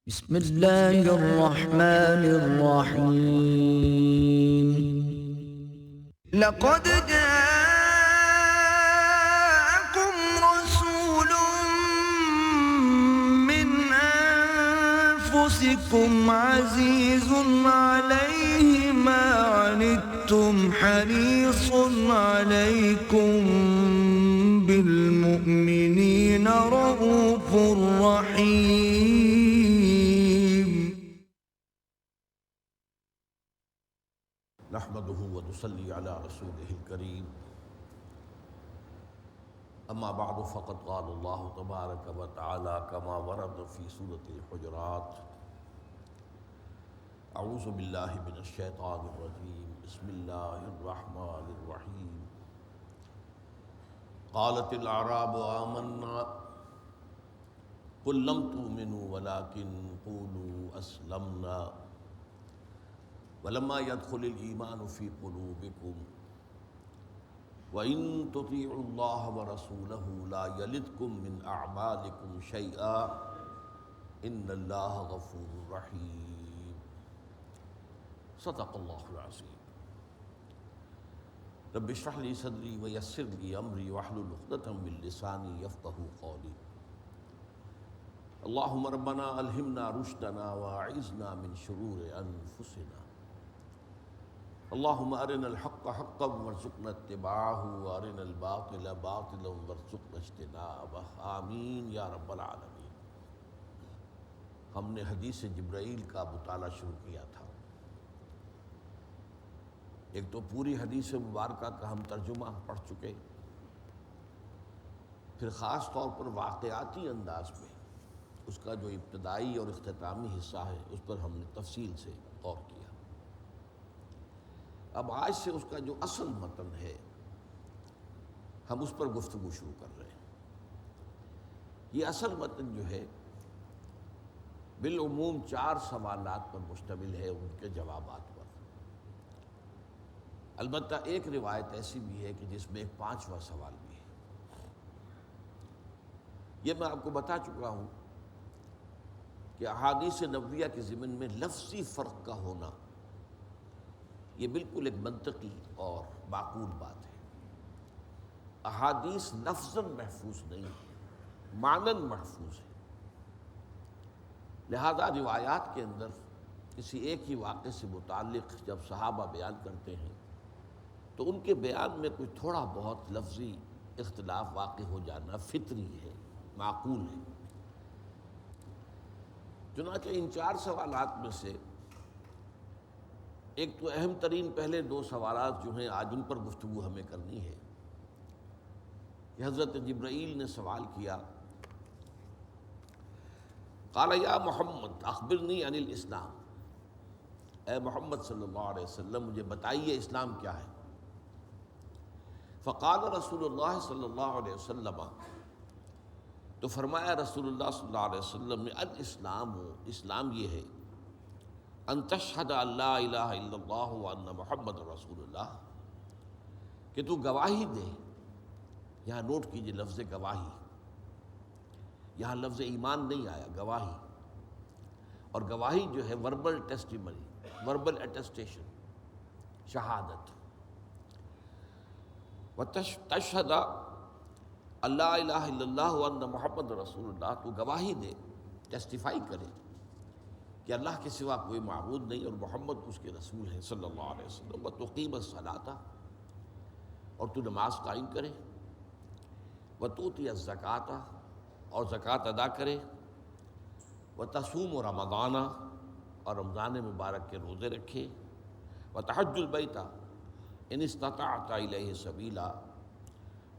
بسم اللہ الرحمن الرحیم لقد جاءكم رسول من أنفسكم عزيز عليه ما عنتم حريص عليكم بالمؤمنين رؤوف رحيم نحمده ونصلي على رسوله الكريم اما بعد فقد قال الله تبارك وتعالى كما ورد في سورة الحجرات اعوذ بالله من الشيطان الرجيم بسم الله الرحمن الرحيم قالت الاعراب آمنا قل لم تؤمنوا ولكن قولوا اسلمنا ولما يدخل الإيمان في قلوبكم وإن تطيعوا الله ورسوله لا يلدكم من أعمالكم شيئا إن الله غفور رحيم صدق الله العظيم رب اشرح لي صدري ويسر لي أمري واحلل عقدة من لساني يفقهوا قولي اللهم ربنا ألهمنا رشدنا وأعذنا من شرور أنفسنا اللهم ارنا الحق حقا وارزقنا اتباعه وارنا الباطل باطلا وارزقنا اجتنابه آمین یا رب العالمین۔ ہم نے حدیث جبرائیل کا مطالعہ شروع کیا تھا۔ ایک تو پوری حدیث مبارکہ کا ہم ترجمہ پڑھ چکے، پھر خاص طور پر واقعاتی انداز میں اس کا جو ابتدائی اور اختتامی حصہ ہے اس پر ہم نے تفصیل سے غور کیا۔ اب آج سے اس کا جو اصل متن ہے ہم اس پر گفتگو شروع کر رہے ہیں۔ یہ اصل متن جو ہے بالعموم 4 سوالات پر مشتمل ہے، ان کے جوابات پر۔ البتہ ایک روایت ایسی بھی ہے کہ جس میں ایک 5واں سوال بھی ہے۔ یہ میں آپ کو بتا چکا ہوں کہ احادیث نبویہ کے ضمن میں لفظی فرق کا ہونا یہ بالکل ایک منطقی اور معقول بات ہے۔ احادیث لفظاً محفوظ نہیں ہے، معناً محفوظ ہے۔ لہذا روایات کے اندر کسی ایک ہی واقعے سے متعلق جب صحابہ بیان کرتے ہیں تو ان کے بیان میں کوئی تھوڑا بہت لفظی اختلاف واقع ہو جانا فطری ہے، معقول ہے۔ چنانچہ ان 4 سوالات میں سے ایک تو اہم ترین پہلے 2 سوالات جو ہیں آج ان پر گفتگو ہمیں کرنی ہے کہ حضرت جبرائیل نے سوال کیا، قال یا محمد اخبرنی عن الاسلام، اے محمد صلی اللہ علیہ وسلم مجھے بتائیے اسلام کیا ہے۔ فقال رسول اللہ صلی اللہ علیہ وسلم، تو فرمایا رسول اللہ صلی اللہ علیہ وسلم نے، الاسلام، اسلام یہ ہے، ان تشہد ان لا الہ الا اللہ وان محمد رسول اللہ، کہ تو گواہی دے۔ یہاں نوٹ کیجئے لفظ گواہی، یہاں لفظ ایمان نہیں آیا، گواہی۔ اور گواہی جو ہے وربل ٹیسٹیمنی، وربل اٹیسٹیشن، شہادت۔ وتشہد ان لا الہ الا اللہ وان محمد رسول اللہ، تو گواہی دے، ٹیسٹیفائی کرے کہ اللہ کے سوا کوئی معبود نہیں اور محمد اس کے رسول ہیں صلی اللہ علیہ وسلم۔ وتقیم الصلاۃ، اور تو نماز قائم کرے، وتؤتی الزکوٰۃ، اور زکوٰۃ ادا کرے، وتصوم رمضان، اور رمضان مبارک کے روزے رکھے، وتحج البیت ان استطعت الیہ سبیلا،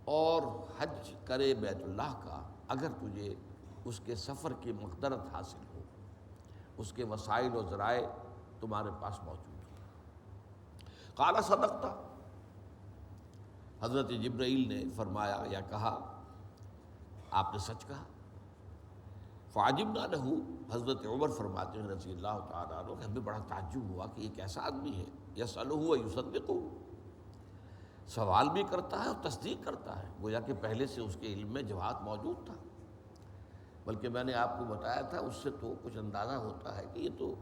اور حج کرے بیت اللہ کا اگر تجھے اس کے سفر کی مقدرت حاصل ہو، اس کے وسائل و ذرائع تمہارے پاس موجود ہیں۔ قال صدقت، حضرت جبرائیل نے فرمایا یا کہا آپ نے سچ کہا۔ فعجبنا لہ، حضرت عمر فرماتے ہیں رضی اللہ تعالیٰ عنہ کہ ہمیں بڑا تعجب ہوا کہ یہ کیسا آدمی ہے، یسألہ ویصدقہ، سوال بھی کرتا ہے اور تصدیق کرتا ہے، گویا کہ پہلے سے اس کے علم میں جواب موجود تھا۔ بلکہ میں نے آپ کو بتایا تھا اس سے تو کچھ اندازہ ہوتا ہے کہ یہ تو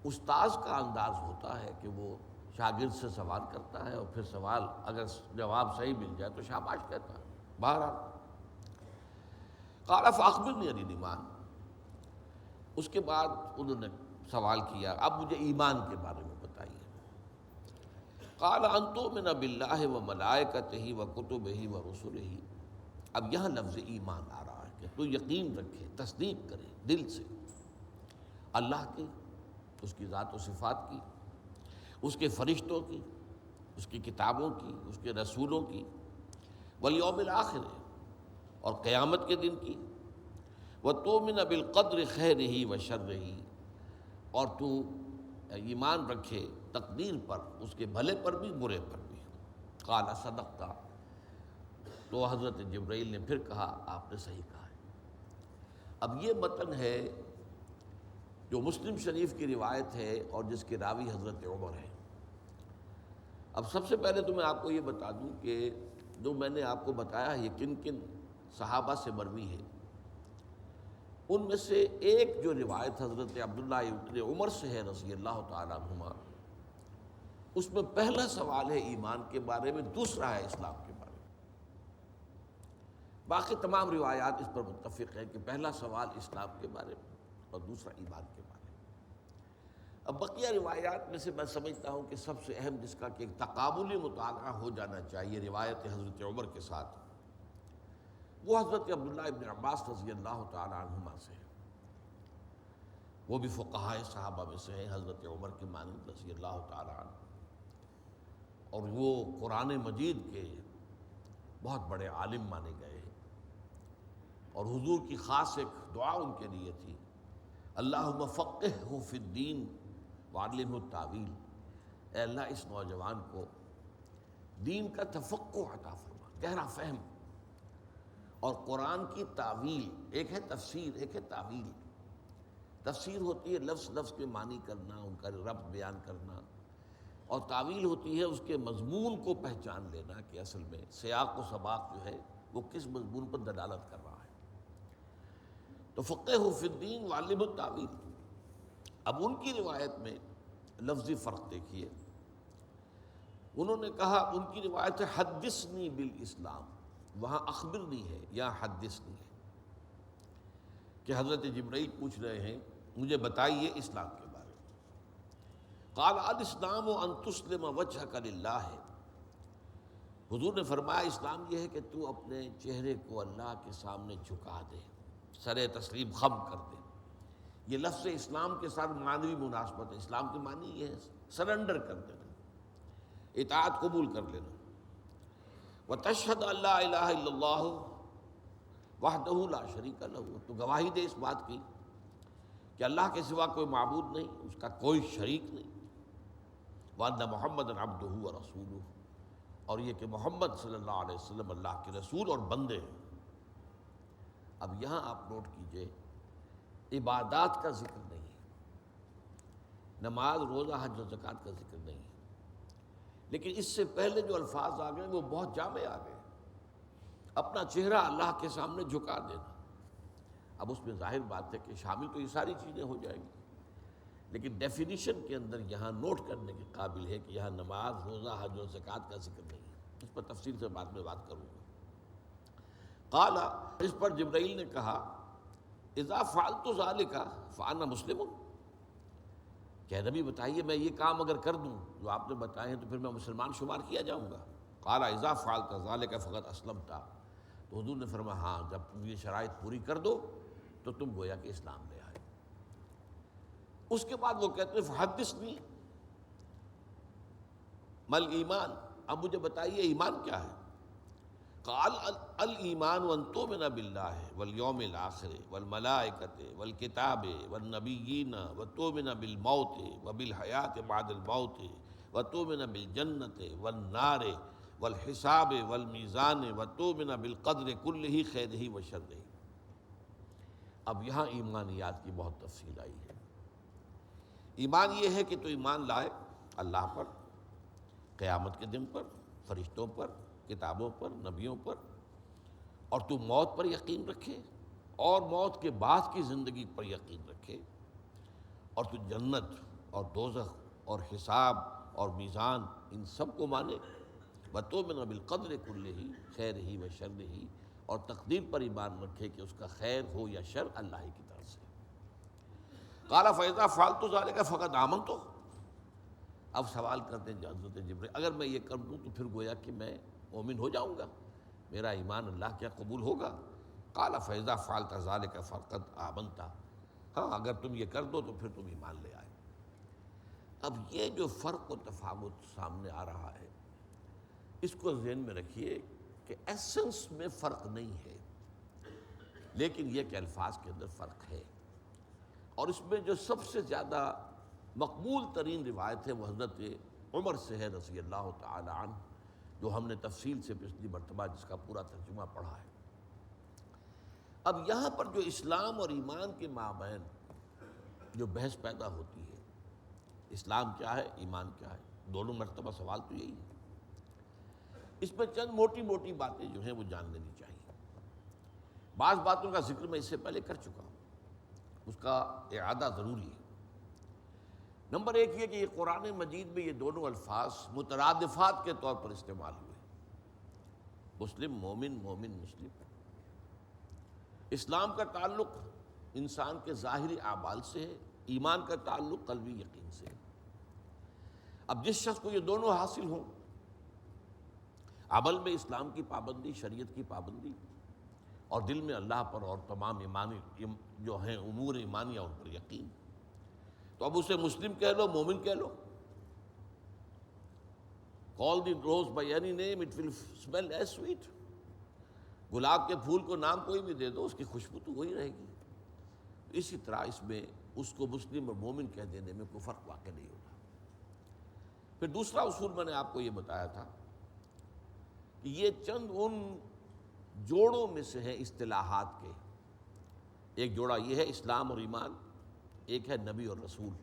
استاذ کا انداز ہوتا ہے کہ وہ شاگرد سے سوال کرتا ہے اور پھر سوال اگر جواب صحیح مل جائے تو شاباش کہتا ہے۔ بہرحال قال فاخبرنی عن الایمان، اس کے بعد انہوں نے سوال کیا اب مجھے ایمان کے بارے میں بتائیے۔ قال ان تؤمن باللہ وملائکتہ وکتبہ ورسلہ، اب یہاں لفظ ایمان آ رہا ہے کہ تو یقین رکھے، تصدیق کرے دل سے اللہ کی، اس کی ذات و صفات کی، اس کے فرشتوں کی، اس کی کتابوں کی، اس کے رسولوں کی، والیوم الآخر، اور قیامت کے دن کی، وتؤمن بالقدر خیرہ وشرہ، اور تو ایمان رکھے تقدیر پر، اس کے بھلے پر بھی برے پر بھی۔ قال صدقت، تو حضرت جبرائیل نے پھر کہا آپ نے صحیح کہا ہے۔ اب یہ متن ہے جو مسلم شریف کی روایت ہے اور جس کے راوی حضرت عمر ہے۔ اب سب سے پہلے تو میں آپ کو یہ بتا دوں کہ جو میں نے آپ کو بتایا یہ کن کن صحابہ سے مروی ہے، ان میں سے ایک جو روایت حضرت عبداللہ ابن عمر سے ہے رضی اللہ تعالیٰ عنہما، اس میں پہلا سوال ہے ایمان کے بارے میں، دوسرا ہے اسلام کے بارے میں۔ باقی تمام روایات اس پر متفق ہیں کہ پہلا سوال اسلام کے بارے میں اور دوسرا ایمان کے بارے میں۔ اب بقیہ روایات میں سے میں سمجھتا ہوں کہ سب سے اہم جس کا کہ ایک تقابلی مطالعہ ہو جانا چاہیے روایت حضرت عمر کے ساتھ، وہ حضرت عبداللہ ابن عباس رضی اللہ تعالیٰ عنہما سے ہے۔ وہ بھی فقہاء صحابہ میں سے ہیں حضرت عمر کے مانند رضی اللہ تعالیٰ عنہ، اور وہ قرآن مجید کے بہت بڑے عالم مانے گئے ہیں، اور حضور کی خاص ایک دعا ان کے لیے تھی، اللہم فقہہ فی الدین وعلمہ التاویل، اے اللہ اس نوجوان کو دین کا تفقہ عطا فرما، گہرا فہم، اور قرآن کی تعویل، ایک ہے تفسیر ایک ہے تعویل۔ تفسیر ہوتی ہے لفظ لفظ کے معنی کرنا، ان کا ربط بیان کرنا، اور تعویل ہوتی ہے اس کے مضمون کو پہچان لینا کہ اصل میں سیاق و سباق جو ہے وہ کس مضمون پر دلالت کر رہا ہے۔ تو فقہ فی الدین وعلمہ التاویل۔ اب ان کی روایت میں لفظی فرق دیکھیے، انہوں نے کہا، ان کی روایت ہے حدثنی بالاسلام، وہاں اخبرنی ہے یا حدثنی ہے، کہ حضرت جبرائیل پوچھ رہے ہیں مجھے بتائیے اسلام کے بارے میں۔ قال الاسلام ان تسلم وجهك للہ، حضور نے فرمایا اسلام یہ ہے کہ تو اپنے چہرے کو اللہ کے سامنے جھکا دے، سر تسلیم خم کر دے۔ یہ لفظ اسلام کے ساتھ معنوی مناسبت ہے۔ اسلام کے معنی یہ ہے سرنڈر کر دینا، اطاعت قبول کر لینا۔ وَتَشْهَدَ أَن لَّا إِلَٰهَ إِلَّا اللَّهُ وَحْدَهُ لَا شَرِيكَ لَهُ، تو گواہی دے اس بات کی کہ اللہ کے سوا کوئی معبود نہیں، اس کا کوئی شریک نہیں، وَأَنَّ مُحَمَّدًا عَبْدُهُ وَرَسُولُهُ، اور یہ کہ محمد صلی اللہ علیہ وسلم اللہ کے رسول اور بندے ہیں۔ اب یہاں آپ نوٹ کیجئے، عبادات کا ذکر نہیں ہے، نماز روزہ حج و زکوٰۃ کا ذکر نہیں ہے، لیکن اس سے پہلے جو الفاظ آ گئے وہ بہت جامع آ گئے۔ اپنا چہرہ اللہ کے سامنے جھکا دینا، اب اس میں ظاہر بات ہے کہ شامل تو یہ ساری چیزیں ہو جائیں گی، لیکن ڈیفینیشن کے اندر یہاں نوٹ کرنے کے قابل ہے کہ یہاں نماز روزہ حج و زکوٰۃ کا ذکر نہیں ہے۔ اس پر تفصیل سے بعد میں بات کروں گا۔ قال، اس پر جبرائیل نے کہا، اذا فعلت ذلك فانا مسلم، کہ نبی بتائیے میں یہ کام اگر کر دوں جو آپ نے بتائے ہیں تو پھر میں مسلمان شمار کیا جاؤں گا۔ قال اذا فعلت ذلك فقد اسلمت، تو حضور نے فرمایا ہاں جب تم یہ شرائط پوری کر دو تو تم گویا کہ اسلام لے آئے۔ اس کے بعد وہ کہتے ہیں فحدثنی مل ایمان، اب مجھے بتائیے ایمان کیا ہے۔ قال الایمان ان تؤمن باللہ والیوم الآخر والملائکۃ والکتاب والنبیین وتؤمن بالموت وبالحیاۃ بعد الموت وتؤمن بالجنۃ والنار والحساب والمیزان وتؤمن بالقدر کلہ خیرہ وشرہ۔ اب یہاں ایمانیات کی بہت تفصیل آئی ہے۔ ایمان یہ ہے کہ تو ایمان لائے اللہ پر، قیامت کے دن پر، فرشتوں پر، کتابوں پر، نبیوں پر، اور تو موت پر یقین رکھے اور موت کے بعد کی زندگی پر یقین رکھے، اور تو جنت اور دوزخ اور حساب اور میزان ان سب کو مانے، وَتُؤْمِنُ بِالْقَدْرِ كُلِّهِ خَيْرِهِ وَشَرِّهِ، اور تقدیر پر ایمان رکھے کہ اس کا خیر ہو یا شر اللہ ہی کی طرف سے۔ قَالَ فَإِذَا فَعَلْتُ ذَلِكَ فَقَدْ آمَنْتُ، اب سوال کرتے ہیں حضرت جبرائیل، اگر میں یہ کر دوں تو پھر گویا کہ میں مومن ہو جاؤں گا، میرا ایمان اللہ کیا قبول ہوگا؟ قَالَ فَإِذَا فَعَلْتَ ذَلِكَ فَقَدْ آمَنْتَ، ہاں اگر تم یہ کر دو تو پھر تم ایمان لے آئے۔ اب یہ جو فرق و تفاوت سامنے آ رہا ہے، اس کو ذہن میں رکھیے کہ ایسنس میں فرق نہیں ہے، لیکن یہ کہ الفاظ کے اندر فرق ہے، اور اس میں جو سب سے زیادہ مقبول ترین روایت ہے وہ حضرت عمر سے ہے رضی اللہ تعالی عنہ، جو ہم نے تفصیل سے پچھلی مرتبہ جس کا پورا ترجمہ پڑھا ہے۔ اب یہاں پر جو اسلام اور ایمان کے مابین جو بحث پیدا ہوتی ہے، اسلام کیا ہے، ایمان کیا ہے، دونوں مرتبہ سوال تو یہی ہے۔ اس میں چند موٹی موٹی باتیں جو ہیں وہ جان لینی چاہیے۔ بعض باتوں کا ذکر میں اس سے پہلے کر چکا ہوں، اس کا اعادہ ضروری ہے۔ نمبر ایک یہ کہ یہ قرآن مجید میں یہ دونوں الفاظ مترادفات کے طور پر استعمال ہوئے، مسلم مومن، مومن مسلم۔ اسلام کا تعلق انسان کے ظاہری اعمال سے ہے، ایمان کا تعلق قلبی یقین سے ہے۔ اب جس شخص کو یہ دونوں حاصل ہوں، عمل میں اسلام کی پابندی، شریعت کی پابندی، اور دل میں اللہ پر اور تمام ایمانی جو ہیں امور ایمانیہ ان پر یقین، تو اب اسے مسلم کہہ لو، مومن کہہ لو۔ Call the rose by any name, it will smell as sweet۔ گلاب کے پھول کو نام کوئی بھی دے دو، اس کی خوشبو تو وہی رہے گی۔ اسی طرح اس میں اس کو مسلم اور مومن کہہ دینے میں کوئی فرق واقع نہیں ہوتا۔ پھر دوسرا اصول میں نے آپ کو یہ بتایا تھا کہ یہ چند ان جوڑوں میں سے ہے اصطلاحات کے، ایک جوڑا یہ ہے اسلام اور ایمان، ایک ہے نبی اور رسول۔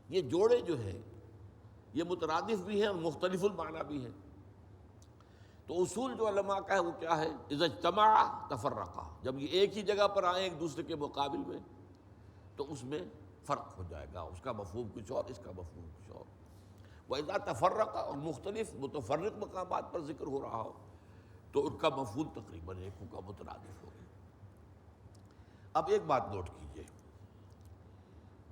یہ جوڑے جو ہیں یہ مترادف بھی ہیں اور مختلف المعنی بھی ہیں۔ تو اصول جو علماء کا ہے وہ کیا ہے؟ اذا اجتمعا تفرقا، جب یہ ایک ہی جگہ پر آئیں ایک دوسرے کے مقابل میں تو اس میں فرق ہو جائے گا، اس کا مفہوم کچھ اور، اس کا مفہوم کچھ اور۔ وَإِذَا تَفَرَّقَ، اور مختلف متفرق مقامات پر ذکر ہو رہا ہو تو ان کا مفہوم تقریباً ایک کا مترادف ہو گیا۔ اب ایک بات نوٹ کیجئے،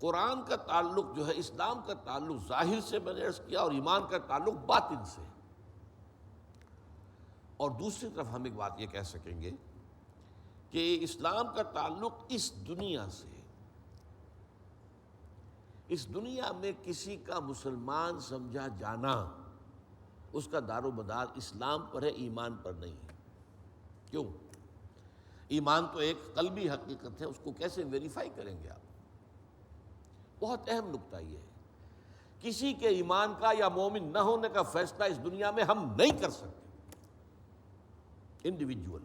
قرآن کا تعلق جو ہے، اسلام کا تعلق ظاہر سے میں نے عرض کیا، اور ایمان کا تعلق باطن سے۔ اور دوسری طرف ہم ایک بات یہ کہہ سکیں گے کہ اسلام کا تعلق اس دنیا سے ہے۔ اس دنیا میں کسی کا مسلمان سمجھا جانا، اس کا دار و مدار اسلام پر ہے، ایمان پر نہیں ہے۔ کیوں؟ ایمان تو ایک قلبی حقیقت ہے، اس کو کیسے ویریفائی کریں گے آپ؟ بہت اہم نکتہ یہ ہے، کسی کے ایمان کا یا مومن نہ ہونے کا فیصلہ اس دنیا میں ہم نہیں کر سکتے۔ انڈیویجول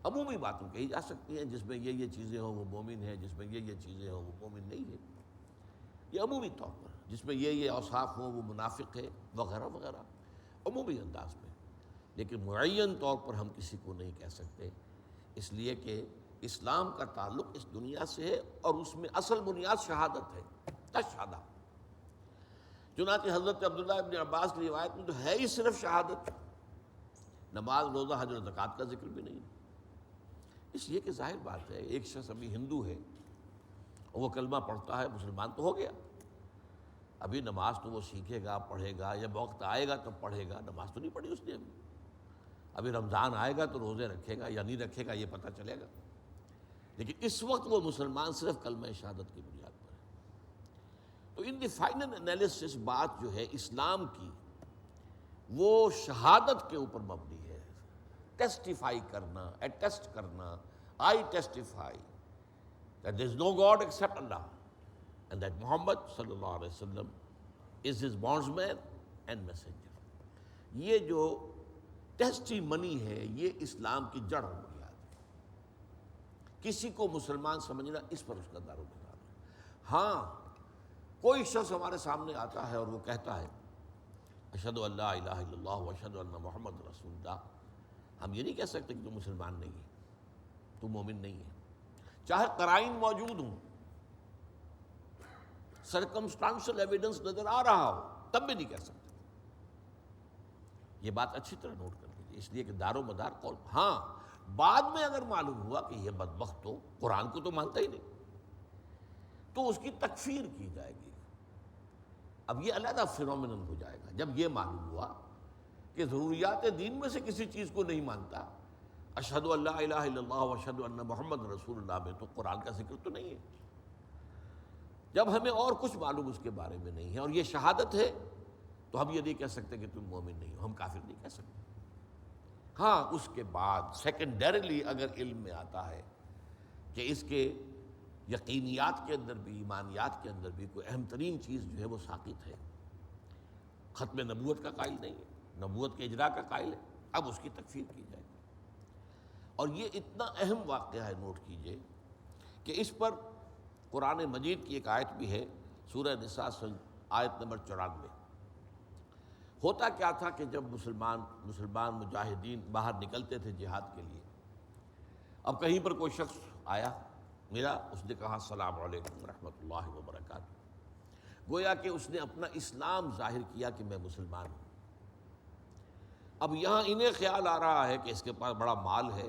عمومی باتیں کہی جا سکتی ہیں، جس میں یہ چیزیں ہوں وہ مومن ہے، جس میں یہ چیزیں ہوں وہ مومن نہیں ہے، یہ عمومی طور پر، جس میں یہ اوصاف ہوں وہ منافق ہے وغیرہ وغیرہ، عمومی انداز میں۔ لیکن معین طور پر ہم کسی کو نہیں کہہ سکتے، اس لیے کہ اسلام کا تعلق اس دنیا سے ہے، اور اس میں اصل بنیاد شہادت ہے، تشہدہ۔ چنانچہ حضرت عبداللہ ابن عباس کی روایت میں تو ہے ہی صرف شہادت، نماز، روزہ، حج اور زکوٰۃ کا ذکر بھی نہیں۔ اس لیے کہ ظاہر بات ہے، ایک شخص ابھی ہندو ہے اور وہ کلمہ پڑھتا ہے، مسلمان تو ہو گیا، ابھی نماز تو وہ سیکھے گا، پڑھے گا، یا وقت آئے گا تب پڑھے گا، نماز تو نہیں پڑھی اس نے ابھی رمضان آئے گا تو روزے رکھے گا یا نہیں رکھے گا یہ پتہ چلے گا، لیکن اس وقت وہ مسلمان صرف کلمہ شہادت کی بنیاد پر ہے۔ تو ان دی فائنل انالیسس بات جو ہے اسلام کی، وہ شہادت کے اوپر مبنی ہے، ٹیسٹیفائی کرنا، اٹیسٹ کرنا، I testify that there is no God except Allah and that Muhammad sallallahu alaihi wasallam is his bondsman and messenger۔ یہ جو ٹیسٹی منی ہے یہ اسلام کی جڑ و بنیاد ہے۔ کسی کو مسلمان سمجھنا اس پر اس کا دار و مدار ہے۔ ہاں، کوئی شخص ہمارے سامنے آتا ہے اور وہ کہتا ہے اشہد ان لا الہ الا اللہ واشہد ان محمد رسول اللہ، ہم یہ نہیں کہہ سکتے کہ تو مسلمان نہیں ہے، تو مومن نہیں ہے، چاہے قرائن موجود ہوں، سرکمسٹانشل ایویڈنس نظر آ رہا ہو، تب بھی نہیں کہہ سکتے۔ یہ بات اچھی طرح نوٹ کر لیجیے، اس لیے کہ دار و مدار قول۔ ہاں بعد میں اگر معلوم ہوا کہ یہ بدبخت تو قرآن کو تو مانتا ہی نہیں، تو اس کی تکفیر کی جائے گی۔ اب یہ علیحدہ فینومینن ہو جائے گا جب یہ معلوم ہوا کہ ضروریات دین میں سے کسی چیز کو نہیں مانتا۔ اشہد ان لا الہ الا اللہ و اشہد ان محمد رسول اللہ میں تو قرآن کا ذکر تو نہیں ہے۔ جب ہمیں اور کچھ معلوم اس کے بارے میں نہیں ہے اور یہ شہادت ہے، تو ہم یہ نہیں کہہ سکتے کہ تم مومن نہیں ہو، ہم کافر نہیں کہہ سکتے۔ ہاں اس کے بعد سیکنڈریلی اگر علم میں آتا ہے کہ اس کے یقینیات کے اندر بھی، ایمانیات کے اندر بھی کوئی اہم ترین چیز جو ہے وہ ساقط ہے، ختم نبوت کا قائل نہیں ہے، نبوت کے اجراء کا قائل ہے، اب اس کی تکفیر کی جائے گی۔ اور یہ اتنا اہم واقعہ ہے، نوٹ کیجئے کہ اس پر قرآن مجید کی ایک آیت بھی ہے، سورہ نساء آیت نمبر 94۔ ہوتا کیا تھا کہ جب مسلمان مجاہدین باہر نکلتے تھے جہاد کے لیے، اب کہیں پر کوئی شخص آیا میرا، اس نے کہا السلام علیکم ورحمۃ اللہ وبرکاتہ، گویا کہ اس نے اپنا اسلام ظاہر کیا کہ میں مسلمان ہوں۔ اب یہاں انہیں خیال آ رہا ہے کہ اس کے پاس بڑا مال ہے،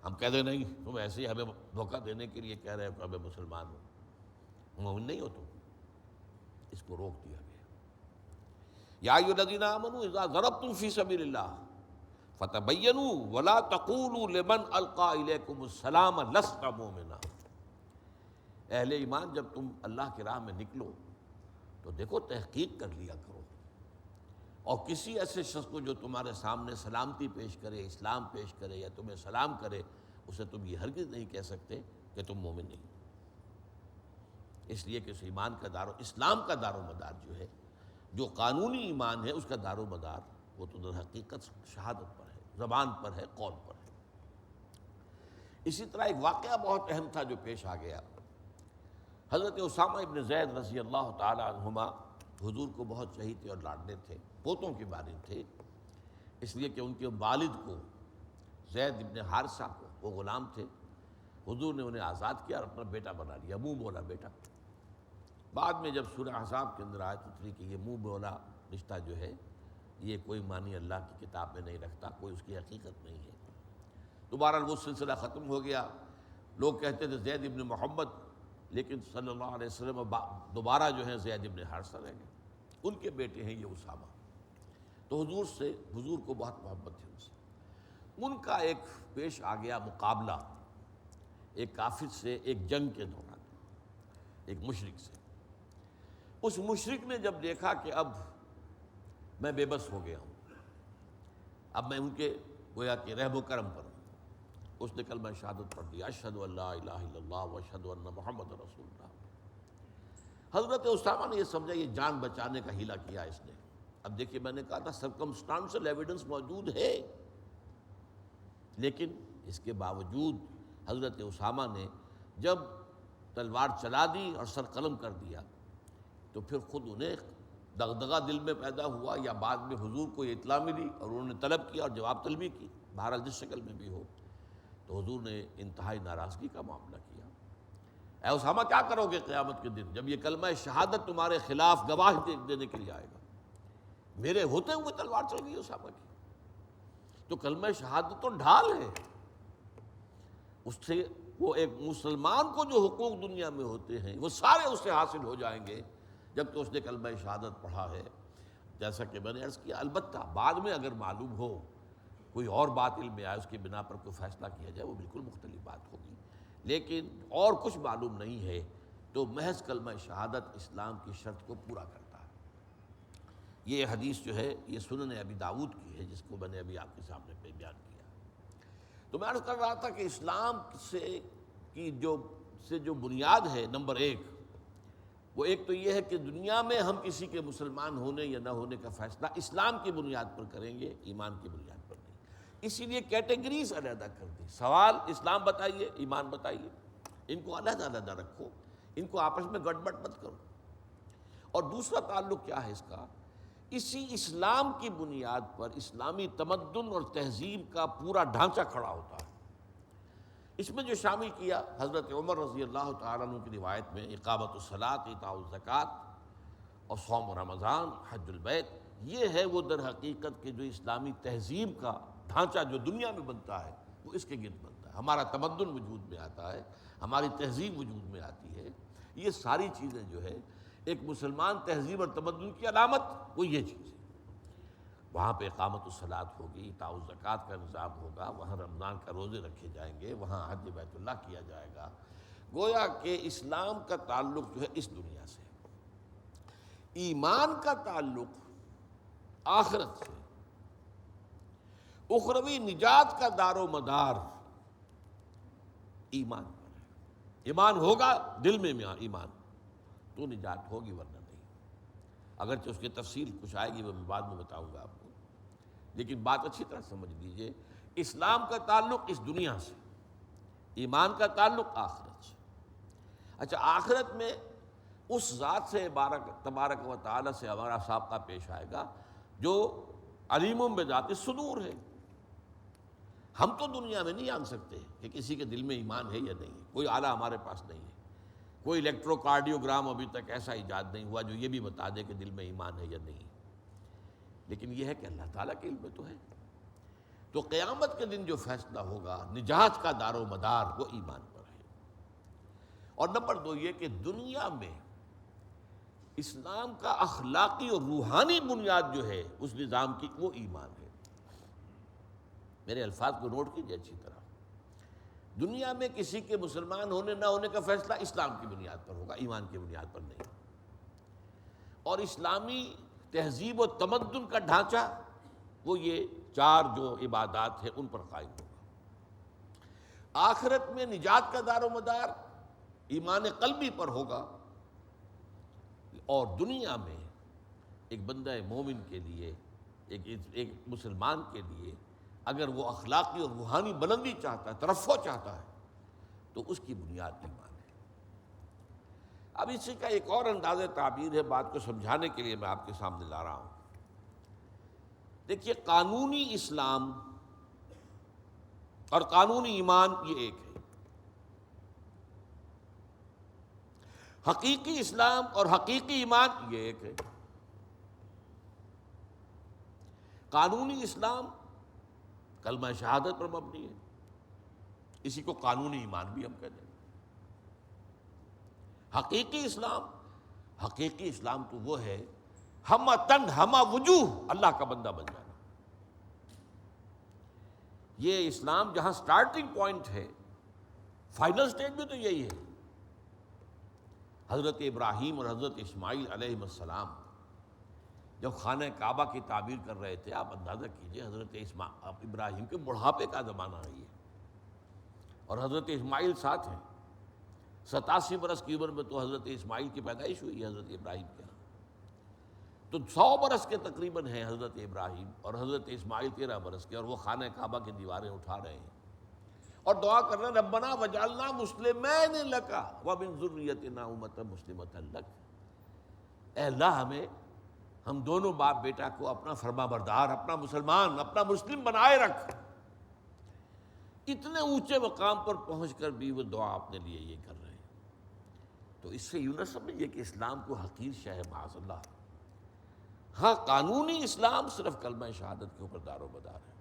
ہم کہہ دیں نہیں تم ایسے ہی ہمیں دھوکہ دینے کے لیے کہہ رہے ہو کہ میں مسلمان ہوں، مومن نہیں ہو تم۔ اس کو روک دیا گیا۔ یا ایھا الذین آمنوا اذا ضربتم فی سبیل اللہ فتبینوا ولا تقولوا لمن القی الیکم السلام لست مؤمنا۔ اہل ایمان جب تم اللہ کی راہ میں نکلو تو دیکھو تحقیق کر لیا کرو، اور کسی ایسے شخص کو جو تمہارے سامنے سلامتی پیش کرے، اسلام پیش کرے یا تمہیں سلام کرے، اسے تم یہ ہرگز نہیں کہہ سکتے کہ تم مومن نہیں۔ اس لیے کہ اس ایمان کا اسلام کا دار و مدار جو ہے، جو قانونی ایمان ہے، اس کا دار و مدار وہ تو در حقیقت شہادت پر ہے، زبان پر ہے، قول پر ہے۔ اسی طرح ایک واقعہ بہت اہم تھا جو پیش آ گیا۔ حضرت اسامہ ابن زید رضی اللہ تعالی عنہما حضور کو بہت چہیتے اور لاڈلے تھے، پوتوں کے وارث تھے، اس لیے کہ ان کے والد کو زید ابن حارثہ کو، وہ غلام تھے، حضور نے انہیں آزاد کیا اور اپنا بیٹا بنا لیا، منہ بولا بیٹا۔ بعد میں جب سورہ احزاب کے اندر آیت اتری کہ یہ منہ بولا رشتہ جو ہے یہ کوئی معنی اللہ کی کتاب میں نہیں رکھتا، کوئی اس کی حقیقت نہیں ہے، دوبارہ وہ سلسلہ ختم ہو گیا۔ لوگ کہتے تھے زید ابن محمد، لیکن صلی اللہ علیہ وسلم دوبارہ جو ہے زید ابن حارثہ رہ گئے، ان کے بیٹے ہیں یہ اسامہ۔ تو حضور کو بہت محبت تھی ان سے۔ ان کا ایک پیش آ گیا مقابلہ ایک کافر سے، ایک جنگ کے دوران، ایک مشرک سے۔ اس مشرک نے جب دیکھا کہ اب میں بے بس ہو گیا ہوں، اب میں ان کے گویا کہ رحم و کرم پر ہوں، اس نے کلمہ شہادت پڑھ دیا، اشہد ان لا الہ الا اللہ و اشہد ان محمد رسول اللہ۔ حضرت اسامہ نے یہ سمجھا یہ جان بچانے کا حیلہ کیا اس نے۔ اب دیکھیے میں نے کہا تھا سرکمسٹانشل ایویڈنس موجود ہے، لیکن اس کے باوجود حضرت اسامہ نے جب تلوار چلا دی اور سر قلم کر دیا تو پھر خود انہیں دغدغہ دل میں پیدا ہوا، یا بعد میں حضور کو یہ اطلاع ملی اور انہوں نے طلب کیا اور جواب طلبی کی، بہرحال جس شکل میں بھی ہو، تو حضور نے انتہائی ناراضگی کا معاملہ کیا۔ اے اسامہ کیا کرو گے قیامت کے دن جب یہ کلمہ شہادت تمہارے خلاف گواہی دینے کے لیے آئے گا؟ میرے ہوتے ہوئے تلوار چل گئی اسامہ کی، تو کلمہ شہادت تو ڈھال ہے، اس سے وہ ایک مسلمان کو جو حقوق دنیا میں ہوتے ہیں وہ سارے اس سے حاصل ہو جائیں گے جب کہ اس نے کلمہ شہادت پڑھا ہے۔ جیسا کہ میں نے عرض کیا، البتہ بعد میں اگر معلوم ہو کوئی اور بات علم میں آئے، اس کی بنا پر کوئی فیصلہ کیا جائے، وہ بالکل مختلف بات ہوگی، لیکن اور کچھ معلوم نہیں ہے تو محض کلمہ شہادت اسلام کی شرط کو پورا کرتا ہے۔ یہ حدیث جو ہے یہ سنن ابی داؤد کی ہے، جس کو میں نے ابھی آپ کے سامنے پہ بیان کیا۔ تو میں عرض کر رہا تھا کہ اسلام سے جو بنیاد ہے نمبر ایک، وہ ایک تو یہ ہے کہ دنیا میں ہم کسی کے مسلمان ہونے یا نہ ہونے کا فیصلہ اسلام کی بنیاد پر کریں گے، ایمان کی بنیاد پر نہیں۔ اسی لیے کیٹیگریز علیحدہ کر دی، سوال اسلام بتائیے، ایمان بتائیے، ان کو علیحدہ علیحدہ رکھو، ان کو آپس میں گڑبڑ مت کرو۔ اور دوسرا تعلق کیا ہے اس کا؟ اسی اسلام کی بنیاد پر اسلامی تمدن اور تہذیب کا پورا ڈھانچہ کھڑا ہوتا ہے۔ اس میں جو شامل کیا حضرت عمر رضی اللہ تعالیٰ عنہ کی روایت میں اقامت الصلاۃ، ایتاء الزکوٰۃ اور صوم رمضان، حج البیت، یہ ہے وہ در حقیقت کہ جو اسلامی تہذیب کا ڈھانچہ جو دنیا میں بنتا ہے وہ اس کے گرد بنتا ہے۔ ہمارا تمدن وجود میں آتا ہے، ہماری تہذیب وجود میں آتی ہے۔ یہ ساری چیزیں جو ہے ایک مسلمان تہذیب اور تمدن کی علامت وہ یہ چیز ہے۔ وہاں پہ اقامت الصلاۃ ہوگی، ایتاء الزکوٰۃ کا نظام ہوگا، وہاں رمضان کا روزے رکھے جائیں گے، وہاں حج بیت اللہ کیا جائے گا۔ گویا کہ اسلام کا تعلق جو ہے اس دنیا سے، ایمان کا تعلق آخرت سے، اخروی نجات کا دار و مدار ایمان پر ہے۔ ایمان ہوگا دل میں ایمان تو نجات ہوگی، ورنہ نہیں۔ اگرچہ اس کی تفصیل کچھ آئے گی وہ میں بعد میں بتاؤں گا آپ کو، لیکن بات اچھی طرح سمجھ لیجئے، اسلام کا تعلق اس دنیا سے، ایمان کا تعلق آخرت سے۔ اچھا، آخرت میں اس ذات سے تبارک و تعالی سے ہمارا سابقہ پیش آئے گا جو علیم بذات الصدور ہے۔ ہم تو دنیا میں نہیں جان سکتے کہ کسی کے دل میں ایمان ہے یا نہیں ہے، کوئی آلہ ہمارے پاس نہیں ہے، کوئی الیکٹرو کارڈیوگرام ابھی تک ایسا ایجاد نہیں ہوا جو یہ بھی بتا دے کہ دل میں ایمان ہے یا نہیں، لیکن یہ ہے کہ اللہ تعالیٰ کے علم میں تو ہے۔ تو قیامت کے دن جو فیصلہ ہوگا، نجات کا دار و مدار وہ ایمان پر ہے۔ اور نمبر 2 یہ کہ دنیا میں اسلام کا اخلاقی اور روحانی بنیاد جو ہے اس نظام کی وہ ایمان ہے۔ میرے الفاظ کو نوٹ کیجیے اچھی طرح، دنیا میں کسی کے مسلمان ہونے نہ ہونے کا فیصلہ اسلام کی بنیاد پر ہوگا، ایمان کی بنیاد پر نہیں۔ اور اسلامی تہذیب و تمدن کا ڈھانچہ وہ یہ 4 جو عبادات ہیں ان پر قائم ہوگا۔ آخرت میں نجات کا دار و مدار ایمان قلبی پر ہوگا، اور دنیا میں ایک بندہ مومن کے لیے، ایک مسلمان کے لیے اگر وہ اخلاقی اور روحانی بلندی چاہتا ہے، ترفع چاہتا ہے، تو اس کی بنیاد ایمان ہے۔ اب اسی کا ایک اور انداز تعبیر ہے، بات کو سمجھانے کے لیے میں آپ کے سامنے لا رہا ہوں۔ دیکھیے، قانونی اسلام اور قانونی ایمان یہ ایک ہے، حقیقی اسلام اور حقیقی ایمان یہ ایک ہے۔ قانونی اسلام کلمہ شہادت پر مبنی ہے، اسی کو قانونی ایمان بھی ہم کہتے ہیں۔ حقیقی اسلام تو وہ ہے ہمہ تن ہمہ وجوہ اللہ کا بندہ بن جانا۔ یہ اسلام جہاں سٹارٹنگ پوائنٹ ہے، فائنل سٹیج میں تو یہی ہے۔ حضرت ابراہیم اور حضرت اسماعیل علیہ السلام جب خانہ کعبہ کی تعمیر کر رہے تھے، آپ اندازہ کیجئے حضرت ابراہیم کے بڑھاپے کا زمانہ ہے یہ، اور حضرت اسماعیل ساتھ ہیں۔ 87 برس کی عمر میں تو حضرت اسماعیل کی پیدائش ہوئی ہے حضرت ابراہیم کے ہاں، تو 100 برس کے تقریباً ہیں حضرت ابراہیم، اور حضرت اسماعیل 13 برس کے، اور وہ خانہ کعبہ کی دیواریں اٹھا رہے ہیں اور دعا کر رہے ہیں ربنا وجعلنا مسلمین لک ومن ذریتنا امۃ مسلمۃ لک۔ اے اللہ ہم دونوں باپ بیٹا کو اپنا فرما بردار، اپنا مسلمان، اپنا مسلم بنائے رکھ۔ اتنے اونچے مقام پر پہنچ کر بھی وہ دعا اپنے لیے یہ کر رہے ہیں، تو اس سے یوں نہ سمجھیے کہ اسلام کو حقیر شے ہے، معاذ اللہ۔ ہاں، قانونی اسلام صرف کلمہ شہادت کے اوپر دار و مدار ہے،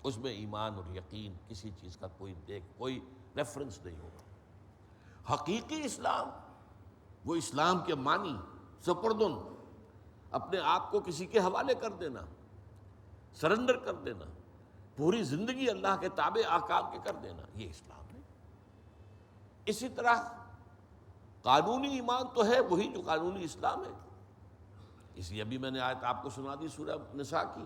اس میں ایمان اور یقین کسی چیز کا کوئی ریفرنس نہیں ہوگا۔ حقیقی اسلام وہ اسلام کے معنی سپردن، اپنے آپ کو کسی کے حوالے کر دینا، سرنڈر کر دینا، پوری زندگی اللہ کے تابع احکام کے کر دینا، یہ اسلام ہے۔ اسی طرح قانونی ایمان تو ہے وہی جو قانونی اسلام ہے۔ اس لیے ابھی میں نے آیت آپ کو سنا دی سورہ نساء کی،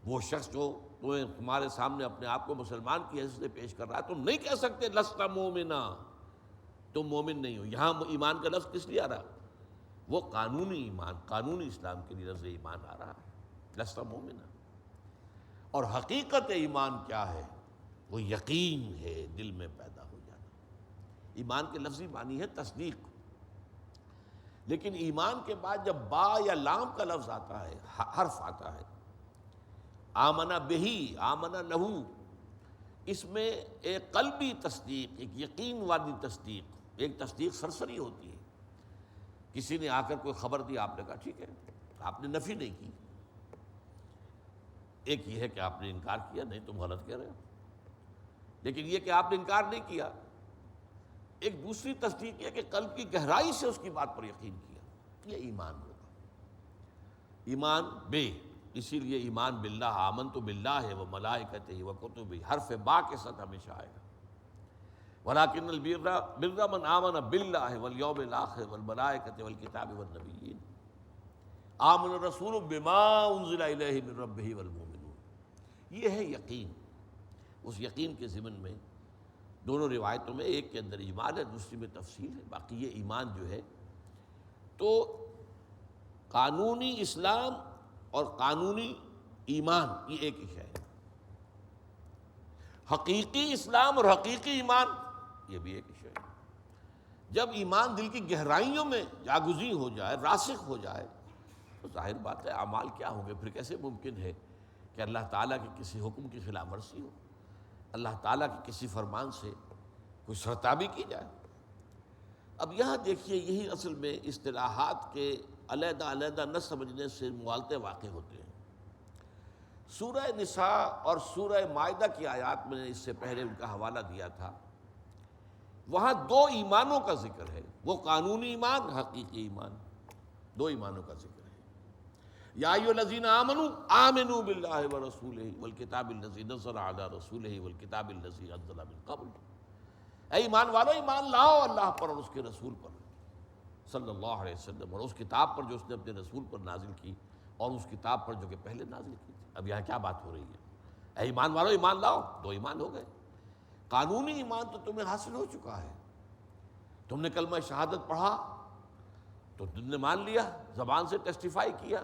وہ شخص جو تمہارے سامنے اپنے آپ کو مسلمان کی حیثیت سے پیش کر رہا ہے، تم نہیں کہہ سکتے لست مومنا، تم مومن نہیں ہو۔ یہاں ایمان کا لفظ کس لیے آ رہا؟ وہ قانونی ایمان، قانونی اسلام کے لیے لفظ ایمان آ رہا ہے، لست مومنا۔ اور حقیقت ایمان کیا ہے؟ وہ یقین ہے، دل میں پیدا ہو جانا۔ ایمان کے لفظی معنی ہے تصدیق، لیکن ایمان کے بعد جب با یا لام کا لفظ آتا ہے، حرف آتا ہے، آمنا بہی، آمنا لہو، اس میں ایک قلبی تصدیق، ایک یقین والی تصدیق، ایک تصدیق سرسری ہوتی ہے. کسی نے آ کر کوئی خبر دی، آپ نے کہا ٹھیک ہے، آپ نے نفی نہیں کی. ایک یہ ہے کہ آپ نے انکار کیا، نہیں تم غلط کہہ رہے ہو. لیکن یہ کہ آپ نے انکار نہیں کیا. ایک دوسری تصدیق یہ کہ قلب کی گہرائی سے اس کی بات پر یقین کیا، یہ ایمان ہوگا. ایمان بے، اسی لیے ایمان باللہ، آمنت باللہ و ملائکتہ و کتبہ، حرف با کے ساتھ ہمیشہ آئے گا. ولیکن البر من آمن باللہ والیوم الآخر والملائکۃ والکتاب والنبیین. آمن الرسول بما انزل الیہ من ربہ والمؤمنون. یہ ہے یقین. اس یقین کے ضمن میں دونوں روایتوں میں ایک کے اندر اجمال ہے، دوسری میں تفصیل ہے. باقی یہ ایمان جو ہے تو قانونی اسلام اور قانونی ایمان یہ ایک ہی ہے. حقیقی اسلام اور حقیقی ایمان یہ بھی ایک ہی ہے. جب ایمان دل کی گہرائیوں میں جاگزیں ہو جائے، راسخ ہو جائے، تو ظاہر بات ہے اعمال کیا ہوں گے. پھر کیسے ممکن ہے کہ اللہ تعالیٰ کے کسی حکم کی خلاف ورزی ہو، اللہ تعالیٰ کے کسی فرمان سے کوئی سرتابی کی جائے. اب یہاں دیکھیے، یہی اصل میں اصطلاحات کے علیحدہ علیحدہ نہ سمجھنے سے مغالطے واقع ہوتے ہیں. سورہ نساء اور سورہ مائدہ کی آیات میں نے اس سے پہلے ان کا حوالہ دیا تھا. وہاں دو ایمانوں کا ذکر ہے، وہ قانونی ایمان، حقیقی ایمان. دو ایمانوں کا ذکر ہے. یا ایھا الذین آمنوا آمنوا باللہ ورسولہ والکتاب الذی نزل علی رسولہ والکتاب الذی انزل من قبل. اے ایمان والو، ایمان لاؤ اللہ پر اور اس کے رسول پر صلی اللہ علیہ وسلم، اور اس کتاب پر جو اس نے اپنے رسول پر نازل کی، اور اس کتاب پر جو کہ پہلے نازل کی تھی. اب یہاں کیا بات ہو رہی ہے؟ اے ایمان والو، ایمان لاؤ. دو ایمان ہو گئے. قانونی ایمان تو تمہیں حاصل ہو چکا ہے. تم نے کلمہ شہادت پڑھا تو تم نے مان لیا، زبان سے ٹیسٹیفائی کیا.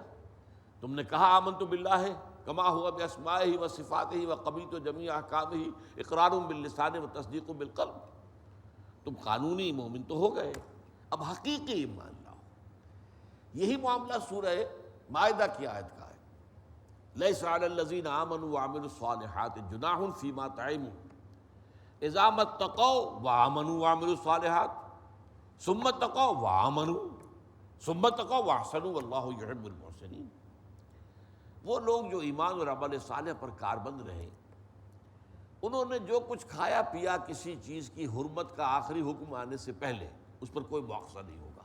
تم نے کہا آمنت باللہ کما ہوا باسمائہ و صفاتہ و قبلت جمیع احکامہ اقرار باللسان و تصدیق بالقلب. تم قانونی مومن تو ہو گئے. اب حقیقی ایمان لاؤ. یہی معاملہ سورہ مائدہ کی آیت کا ہے. لیس علی الذین آمنوا وعملوا الصالحات جناح فیما طعموا اذا ما اتقوا وآمنوا وعملوا الصالحات ثم اتقوا وآمنوا ثم اتقوا واحسنوا واللہ یحب المحسنین. وہ لوگ جو ایمان اور عمل صالح پر کاربند رہے، انہوں نے جو کچھ کھایا پیا کسی چیز کی حرمت کا آخری حکم آنے سے پہلے، اس پر کوئی مواخذہ نہیں ہوگا.